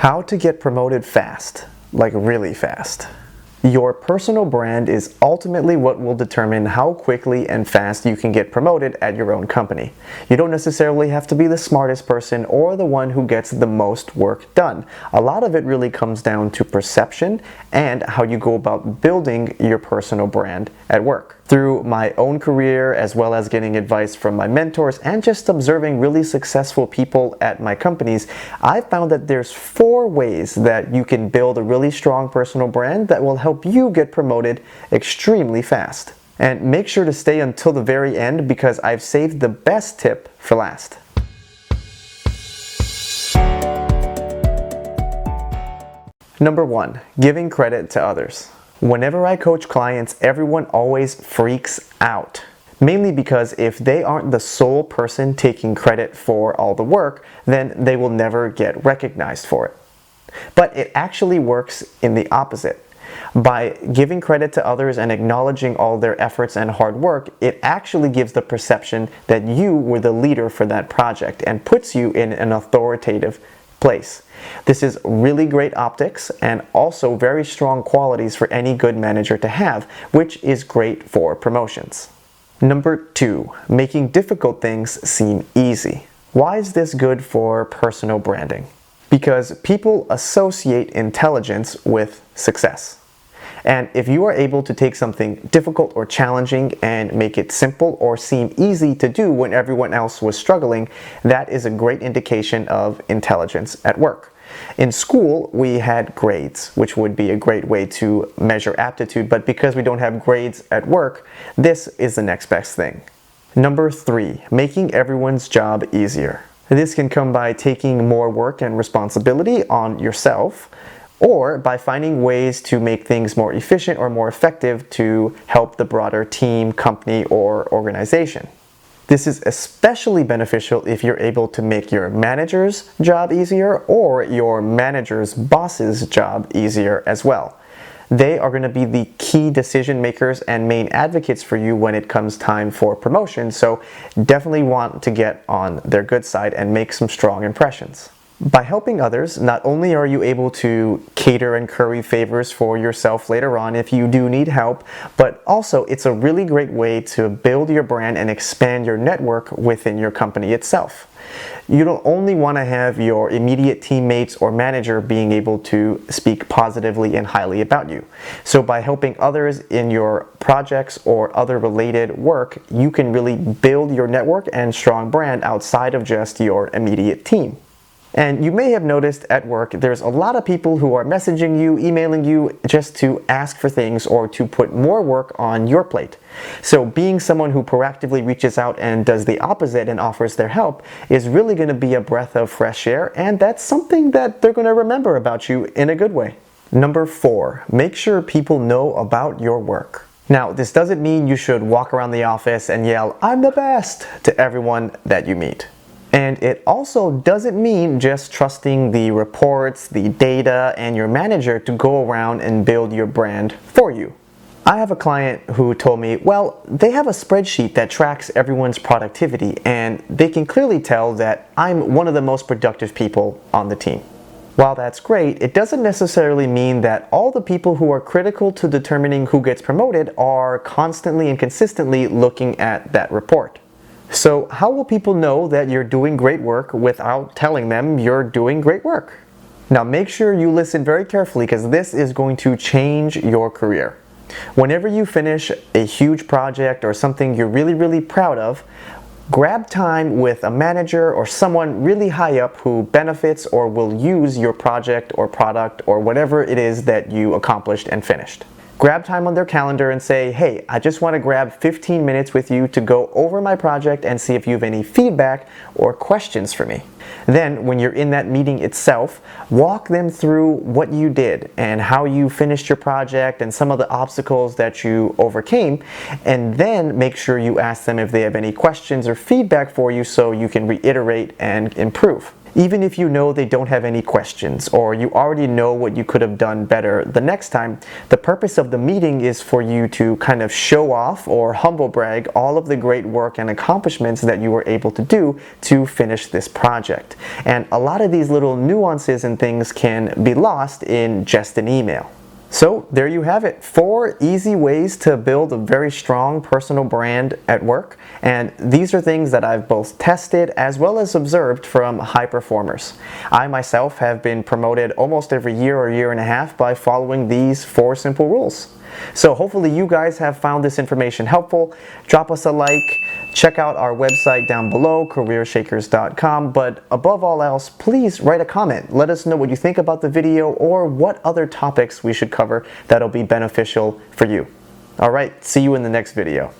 How to get promoted fast, like really fast. Your personal brand is ultimately what will determine how quickly and fast you can get promoted at your own company. You don't necessarily have to be the smartest person or the one who gets the most work done. A lot of it really comes down to perception and how you go about building your personal brand at work. Through my own career, as well as getting advice from my mentors and just observing really successful people at my companies, I've found that there's 4 ways that you can build a really strong personal brand that will help you get promoted extremely fast. And make sure to stay until the very end because I've saved the best tip for last. Number 1, giving credit to others. Whenever I coach clients, everyone always freaks out. Mainly because if they aren't the sole person taking credit for all the work, then they will never get recognized for it. But it actually works in the opposite. By giving credit to others and acknowledging all their efforts and hard work, it actually gives the perception that you were the leader for that project and puts you in an authoritative place. This is really great optics and also very strong qualities for any good manager to have, which is great for promotions. Number 2, making difficult things seem easy. Why is this good for personal branding? Because people associate intelligence with success. And if you are able to take something difficult or challenging and make it simple or seem easy to do when everyone else was struggling, that is a great indication of intelligence at work. In school, we had grades, which would be a great way to measure aptitude, but because we don't have grades at work, this is the next best thing. Number 3, making everyone's job easier. This can come by taking more work and responsibility on yourself, or by finding ways to make things more efficient or more effective to help the broader team, company, or organization. This is especially beneficial if you're able to make your manager's job easier or your manager's boss's job easier as well. They are going to be the key decision makers and main advocates for you when it comes time for promotion, so definitely want to get on their good side and make some strong impressions. By helping others, not only are you able to cater and curry favors for yourself later on if you do need help, but also it's a really great way to build your brand and expand your network within your company itself. You don't only want to have your immediate teammates or manager being able to speak positively and highly about you. So by helping others in your projects or other related work, you can really build your network and strong brand outside of just your immediate team. And you may have noticed at work there's a lot of people who are messaging you, emailing you just to ask for things or to put more work on your plate. So being someone who proactively reaches out and does the opposite and offers their help is really going to be a breath of fresh air, and that's something that they're going to remember about you in a good way. Number 4, make sure people know about your work. Now, this doesn't mean you should walk around the office and yell, "I'm the best," to everyone that you meet. And it also doesn't mean just trusting the reports, the data, and your manager to go around and build your brand for you. I have a client who told me, well, they have a spreadsheet that tracks everyone's productivity, and they can clearly tell that I'm one of the most productive people on the team. While that's great, it doesn't necessarily mean that all the people who are critical to determining who gets promoted are constantly and consistently looking at that report. So how will people know that you're doing great work without telling them you're doing great work? Now make sure you listen very carefully because this is going to change your career. Whenever you finish a huge project or something you're really proud of, grab time with a manager or someone really high up who benefits or will use your project or product or whatever it is that you accomplished and finished. Grab time on their calendar and say, hey, I just want to grab 15 minutes with you to go over my project and see if you have any feedback or questions for me. Then, when you're in that meeting itself, walk them through what you did and how you finished your project and some of the obstacles that you overcame, and then make sure you ask them if they have any questions or feedback for you so you can reiterate and improve. Even if you know they don't have any questions or you already know what you could have done better the next time, the purpose of the meeting is for you to kind of show off or humble brag all of the great work and accomplishments that you were able to do to finish this project. And a lot of these little nuances and things can be lost in just an email. So there you have it, 4 easy ways to build a very strong personal brand at work. And these are things that I've both tested as well as observed from high performers. I myself have been promoted almost every year or year and a half by following these 4 simple rules. So hopefully you guys have found this information helpful. Drop us a like, check out our website down below, careershakers.com, but above all else, please write a comment. Let us know what you think about the video or what other topics we should cover that'll be beneficial for you. All right, see you in the next video.